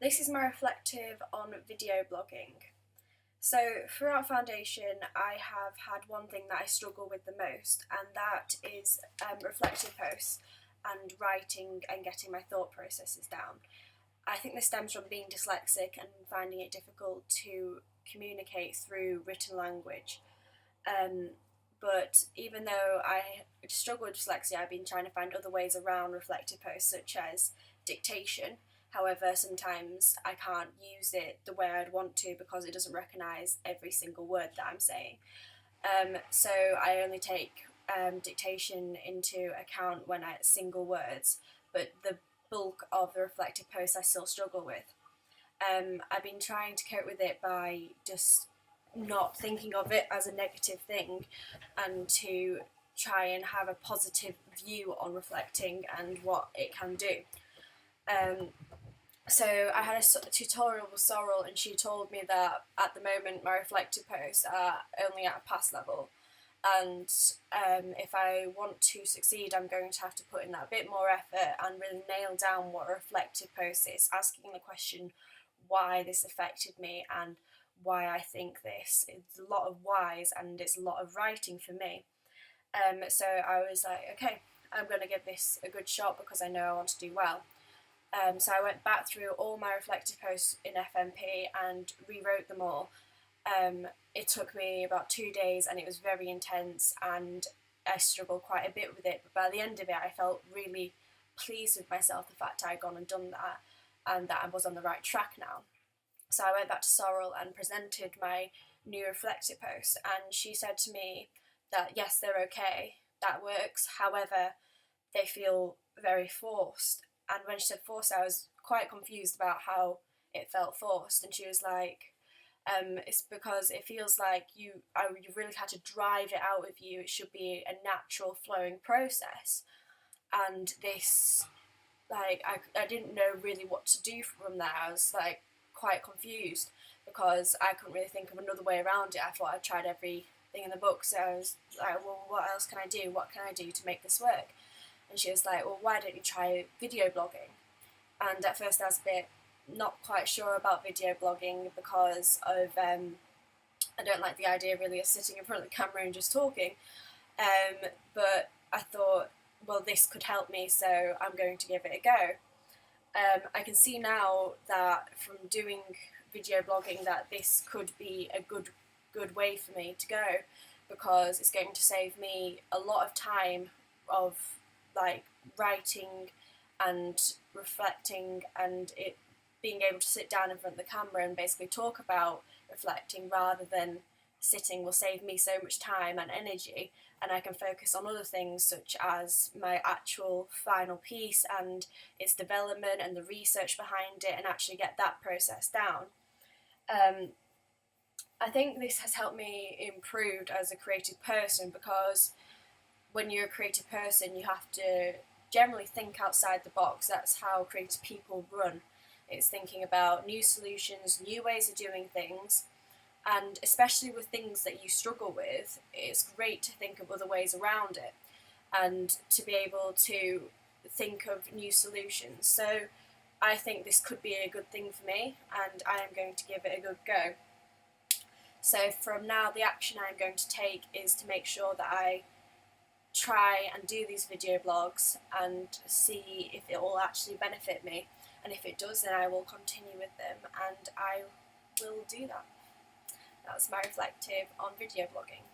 This is my reflective on video blogging. So throughout foundation I have had one thing that I struggle with the most, and that is reflective posts and writing and getting my thought processes down. I think this stems from being dyslexic and finding it difficult to communicate through written language. But even though I struggle with dyslexia, I've been trying to find other ways around reflective posts, such as dictation. However, sometimes I can't use it the way I'd want to because it doesn't recognise every single word that I'm saying. So I only take dictation into account when I single words, but the bulk of the reflective posts I still struggle with. I've been trying to cope with it by just not thinking of it as a negative thing, and to try and have a positive view on reflecting and what it can do. So I had a tutorial with Sorrel, and she told me that at the moment my reflective posts are only at a pass level, and if I want to succeed I'm going to have to put in that bit more effort and really nail down what a reflective post is, asking the question why this affected me and why I think this. It's a lot of whys and it's a lot of writing for me. So I was like, okay, I'm going to give this a good shot because I know I want to do well. So I went back through all my reflective posts in FMP and rewrote them all. It took me about 2 days and it was very intense, and I struggled quite a bit with it, but by the end of it I felt really pleased with myself, the fact I'd gone and done that and that I was on the right track now. So I went back to Sorrel and presented my new reflective post, and she said to me that yes, they're okay, that works, however they feel very forced. And when she said forced, I was quite confused about how it felt forced, and she was like, it's because it feels like you really had to drive it out of you. It should be a natural flowing process. And this, like, I didn't know really what to do from there. I was like quite confused because I couldn't really think of another way around it. I thought I'd tried everything in the book, so I was like, well, what else can I do? What can I do to make this work? And she was like, well, why don't you try video blogging? And at first I was a bit not quite sure about video blogging because of I don't like the idea really of sitting in front of the camera and just talking. But I thought, well, this could help me, so I'm going to give it a go. I can see now that from doing video blogging that this could be a good way for me to go, because it's going to save me a lot of time of like writing and reflecting, and it being able to sit down in front of the camera and basically talk about reflecting rather than sitting will save me so much time and energy, and I can focus on other things such as my actual final piece and its development and the research behind it, and actually get that process down. I think this has helped me improve as a creative person, because when you're a creative person you have to generally think outside the box. That's how creative people run. It's thinking about new solutions, new ways of doing things, and especially with things that you struggle with, it's great to think of other ways around it and to be able to think of new solutions. So I think this could be a good thing for me, and I am going to give it a good go. So from now, the action I'm going to take is to make sure that I try and do these video blogs and see if it will actually benefit me, and if it does then I will continue with them and I will do that. That's my reflective on video blogging.